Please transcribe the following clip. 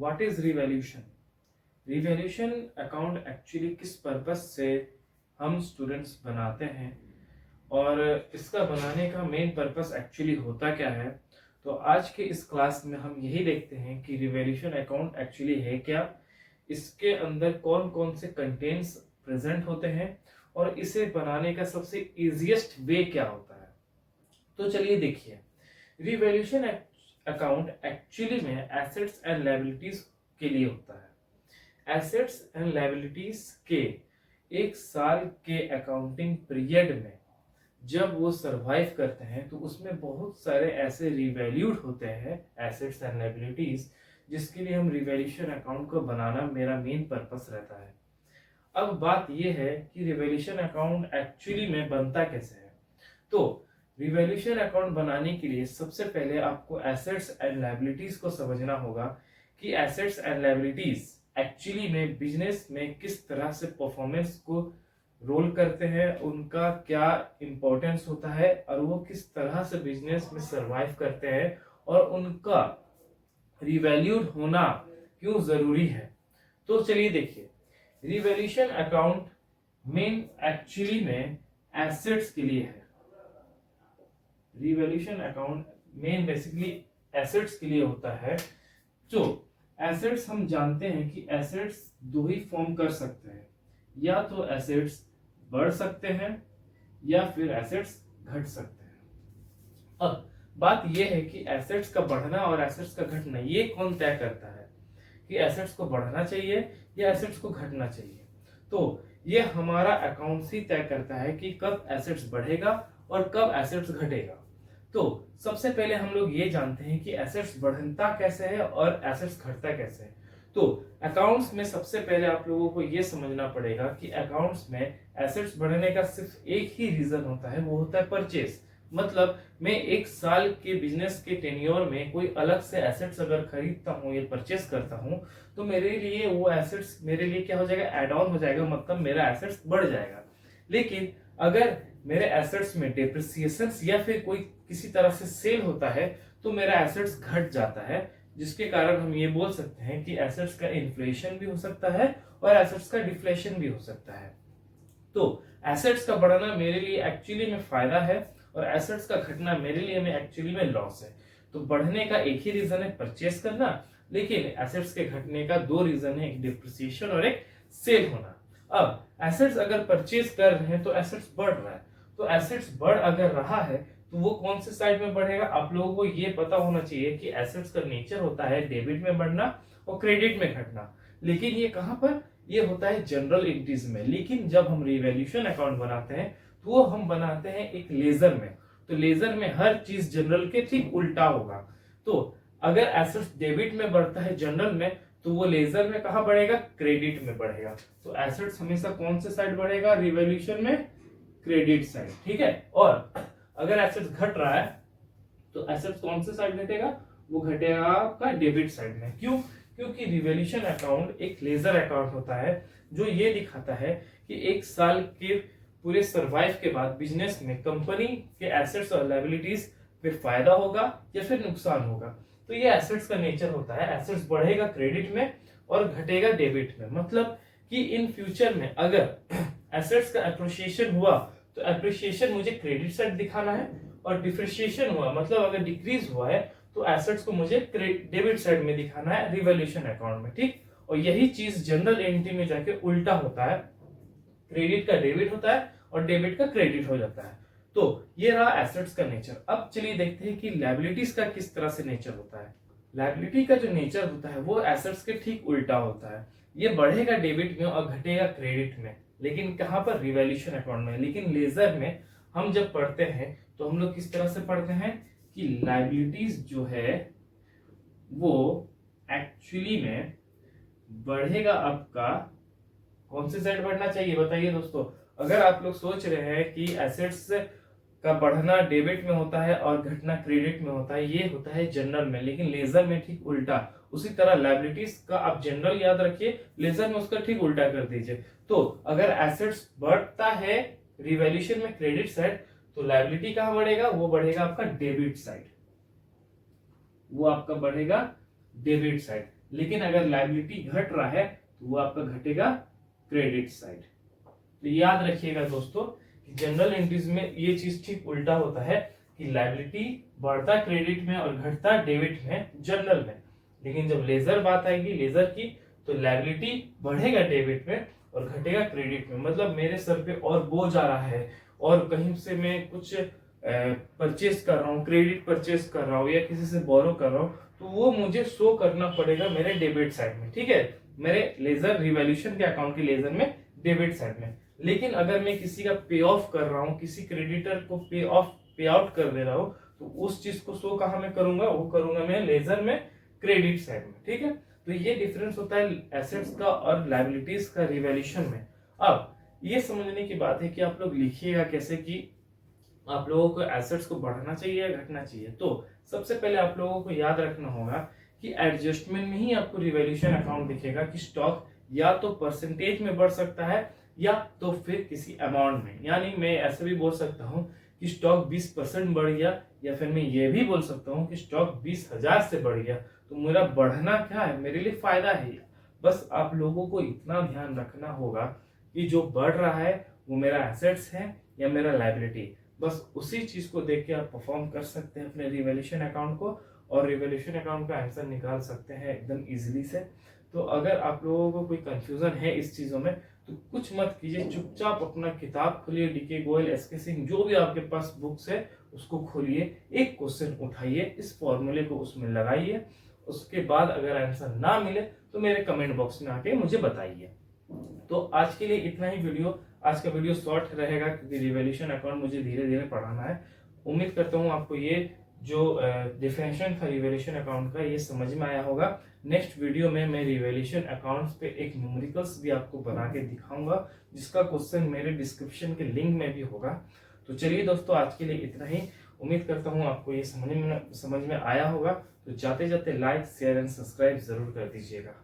What is revaluation? Revaluation account actually किस purpose से हम स्टूडेंट्स बनाते हैं और इसका बनाने का मेन पर्पस एक्चुअली होता क्या है। तो आज के इस क्लास में हम यही देखते हैं कि रिवैल्यूशन अकाउंट एक्चुअली है क्या, इसके अंदर कौन कौन से कंटेंट्स प्रेजेंट होते हैं और इसे बनाने का सबसे इजीएस्ट वे क्या होता है। तो चलिए देखिए, रिवैल्यूशन अकाउंट एक्चुअली में एसेट्स एंड लायबिलिटीज के लिए होता है। एसेट्स एंड लायबिलिटीज के एक साल के अकाउंटिंग पीरियड में जब वो सरवाइव करते हैं तो उसमें बहुत सारे ऐसे रिवैल्यूड होते हैं एसेट्स एंड लायबिलिटीज, जिसके लिए हम रिवैल्यूशन अकाउंट को बनाना मेरा मेन पर्पस रहता है। अब बात यह है कि रिवैल्यूशन अकाउंट एक्चुअली में बनता कैसे है। तो रिवैल्यूशन अकाउंट बनाने के लिए सबसे पहले आपको एसेट्स एंड लायबिलिटीज को समझना होगा कि एसेट्स एंड लायबिलिटीज एक्चुअली में बिजनेस में किस तरह से परफॉर्मेंस को रोल करते हैं, उनका क्या इंपॉर्टेंस होता है और वो किस तरह से बिजनेस में सरवाइव करते हैं और उनका रिवैल्यूड होना क्यों जरूरी है। तो चलिए देखिए, रिवैल्यूशन अकाउंट मेन एक्चुअली में एसेट्स के लिए है। Revaluation account main basically assets के लिए होता है। जो एसेट्स हम जानते हैं कि एसेट्स दो ही फॉर्म कर सकते हैं, या तो एसेट्स बढ़ सकते हैं या फिर एसेट्स घट सकते हैं। अब बात यह है कि एसेट्स का बढ़ना और एसेट्स का घटना ये कौन तय करता है कि एसेट्स को बढ़ना चाहिए या एसेट्स को घटना चाहिए। तो ये हमारा अकाउंट्स ही तय करता है कि कब एसेट्स बढ़ेगा और कब एसेट्स घटेगा। तो सबसे पहले हम लोग ये जानते हैं कि एसेट्स बढ़ता कैसे है और एसेट्स घटता कैसे है। तो अकाउंट्स में सबसे पहले आप लोगों को ये समझना पड़ेगा कि अकाउंट्स में एसेट्स बढ़ने का सिर्फ एक ही रीजन होता है, वो होता है परचेस। मतलब मैं एक साल के बिजनेस के टेन्योर में कोई अलग से एसेट्स अगर खरीदता हूँ या परचेस करता हूँ तो मेरे लिए वो एसेट्स मेरे लिए क्या हो जाएगा, एड ऑन हो जाएगा, मतलब मेरा एसेट्स बढ़ जाएगा। लेकिन अगर मेरे एसेट्स में डेप्रिसिएशन या फिर कोई किसी तरह से सेल होता है तो मेरा एसेट्स घट जाता है, जिसके कारण हम ये बोल सकते हैं कि एसेट्स का इन्फ्लेशन भी हो सकता है और एसेट्स का डिफ्लेशन भी हो सकता है। तो एसेट्स का बढ़ना मेरे लिए एक्चुअली में फायदा है और एसेट्स का घटना मेरे लिए में एक्चुअली में लॉस है। तो बढ़ने का एक ही रीजन है परचेस करना, लेकिन एसेट्स के घटने का दो रीजन है, एक डिप्रिसिएशन और एक सेल होना। अब एसेट्स अगर परचेस कर रहे हैं तो एसेट्स बढ़ रहा है, तो एसेट्स बढ़ अगर रहा है तो वो कौन से साइड में बढ़ेगा। आप लोगों को ये पता होना चाहिए कि एसेट्स का नेचर होता है डेबिट में बढ़ना और क्रेडिट में घटना, लेकिन ये कहां पर, ये होता है जनरल एंट्रीज में। लेकिन जब हम रिवैल्यूशन अकाउंट बनाते हैं तो वो हम बनाते हैं एक लेजर में। तो लेजर में हर चीज जनरल के ठीक उल्टा होगा। तो अगर एसेट्स डेबिट में बढ़ता है जनरल में तो वो लेजर में कहां बढ़ेगा, क्रेडिट में बढ़ेगा। तो एसेट्स हमेशा कौन से साइड बढ़ेगा, रिवैल्यूशन में क्रेडिट साइड, ठीक है। और अगर एसेट्स घट रहा है तो एसेट्स कौन से साइड घटेगा, वो घटेगा आपका डेबिट साइड में। क्यों, क्योंकि रिवैल्यूशन अकाउंट एक लेजर अकाउंट होता है जो ये दिखाता है कि एक साल के पूरे सरवाइव के बाद बिजनेस में कंपनी के एसेट्स और लायबिलिटीज पे फायदा होगा या फिर नुकसान होगा। तो ये एसेट्स का नेचर होता है, एसेट्स बढ़ेगा क्रेडिट में और घटेगा डेबिट में। मतलब कि इन फ्यूचर में अगर एसेट्स का एप्रिसिएशन हुआ तो एप्रिसिएशन मुझे क्रेडिट साइड दिखाना है, और डिप्रिसिएशन हुआ मतलब अगर डिक्रीज हुआ है तो एसेट्स को मुझे डेबिट साइड में दिखाना है रिवैल्यूशन अकाउंट में, ठीक। और यही चीज जनरल एंट्री में जाके उल्टा होता है, क्रेडिट का डेबिट होता है और डेबिट का क्रेडिट हो जाता है। तो ये रहा एसेट्स का नेचर। अब चलिए देखते हैं कि लायबिलिटीज का किस तरह से नेचर होता है। लायबिलिटी का जो नेचर होता है वो एसेट्स के ठीक उल्टा होता है। ये बढ़ेगा डेबिट में और घटेगा क्रेडिट में, लेकिन कहां पर, रिवैल्यूशन अकाउंट में। लेकिन लेजर में हम जब पढ़ते हैं तो हम लोग किस तरह से पढ़ते हैं कि लायबिलिटीज जो है वो एक्चुअली में बढ़ेगा। आपका कौन से साइड बढ़ना चाहिए बताइए दोस्तों। अगर आप लोग सोच रहे हैं कि एसेट्स का बढ़ना डेबिट में होता है और घटना क्रेडिट में होता है, ये होता है जनरल में, लेकिन लेजर में ठीक उल्टा। उसी तरह लायबिलिटीज का आप जनरल याद रखिए, लेजर में उसका ठीक उल्टा कर दीजिए। तो अगर एसेट्स बढ़ता है रिवैल्यूशन में क्रेडिट साइड तो लायबिलिटी कहां बढ़ेगा, वो बढ़ेगा आपका डेबिट साइड, वो आपका बढ़ेगा डेबिट साइड। लेकिन अगर लायबिलिटी घट रहा है तो वो आपका घटेगा क्रेडिट साइड। तो याद रखिएगा दोस्तों कि जनरल एंट्रीज में ये चीज ठीक उल्टा होता है कि लायबिलिटी बढ़ता क्रेडिट में और घटता डेबिट में जनरल में, लेकिन जब लेजर बात आएगी लेजर की तो लायबिलिटी बढ़ेगा डेबिट में और घटेगा क्रेडिट में। मतलब मेरे सर पे और बोझ आ रहा है और कहीं से मैं कुछ परचेस कर रहा हूँ, क्रेडिट परचेस कर रहा हूँ या किसी से बोरो कर रहा हूँ, तो वो मुझे शो करना पड़ेगा मेरे डेबिट साइड में, ठीक है, मेरे लेजर रिवॉल्यूशन के अकाउंट के लेजर में डेबिट साइड में। लेकिन अगर मैं किसी का पे ऑफ कर रहा हूँ, किसी क्रेडिटर को पे आउट कर दे रहा हूँ, तो उस चीज को शो कहाँ में करूंगा, वो करूंगा मैं लेजर में क्रेडिट साइड में, ठीक है। तो ये डिफरेंस होता है एसेट्स का और लायबिलिटीज का रिवॉल्यूशन में। अब ये समझने की बात है कि आप लोग लिखिएगा कैसे कि आप लोगों को एसेट्स को बढ़ाना चाहिए या घटना चाहिए। तो सबसे पहले आप लोगों को याद रखना होगा कि एडजस्टमेंट में ही आपको रिवॉल्यूशन अकाउंट दिखेगा कि स्टॉक या तो परसेंटेज में बढ़ सकता है या तो फिर किसी अमाउंट में। यानी मैं ऐसे भी बोल सकता हूँ कि स्टॉक 20% बढ़ गया, या फिर मैं ये भी बोल सकता हूँ कि स्टॉक 20,000 से बढ़ गया, तो मेरा बढ़ना क्या है, मेरे लिए फायदा है। बस आप लोगों को इतना ध्यान रखना होगा कि जो बढ़ रहा है वो मेरा एसेट्स है या मेरा लायबिलिटी। बस उसी चीज को देख के आप परफॉर्म कर सकते हैं अपने रिवॉल्यूशन अकाउंट को, और रिवॉल्यूशन अकाउंट का आंसर निकाल सकते हैं एकदम इजीली से। तो अगर आप लोगों को कोई कंफ्यूजन है इस चीजों में तो कुछ मत कीजिए, चुपचाप अपना किताब खोलिए, डीके गोयल, एसके सिंह, जो भी आपके पास बुक्स है उसको खोलिए, एक क्वेश्चन उठाइए, इस फॉर्मूले को उसमें लगाइए, उसके बाद अगर आंसर ना मिले तो मेरे कमेंट बॉक्स में आके मुझे बताइए। तो आज के लिए इतना ही वीडियो। आज का वीडियो शॉर्ट रहेगा क्योंकि रिवॉल्यूशन अकाउंट मुझे धीरे धीरे पढ़ाना है। उम्मीद करता हूँ आपको ये जो डिफरेंशियल था रिवॉल्यूशन अकाउंट का ये समझ में आया होगा। नेक्स्ट वीडियो में मैं रिवॉल्यूशन अकाउंट्स पे एक न्यूमेरिकल्स भी आपको बना के दिखाऊंगा, जिसका क्वेश्चन मेरे डिस्क्रिप्शन के लिंक में भी होगा। तो चलिए दोस्तों, आज के लिए इतना ही। उम्मीद करता हूँ आपको ये समझ में आया होगा। तो जाते जाते लाइक, शेयर एंड सब्सक्राइब जरूर कर दीजिएगा।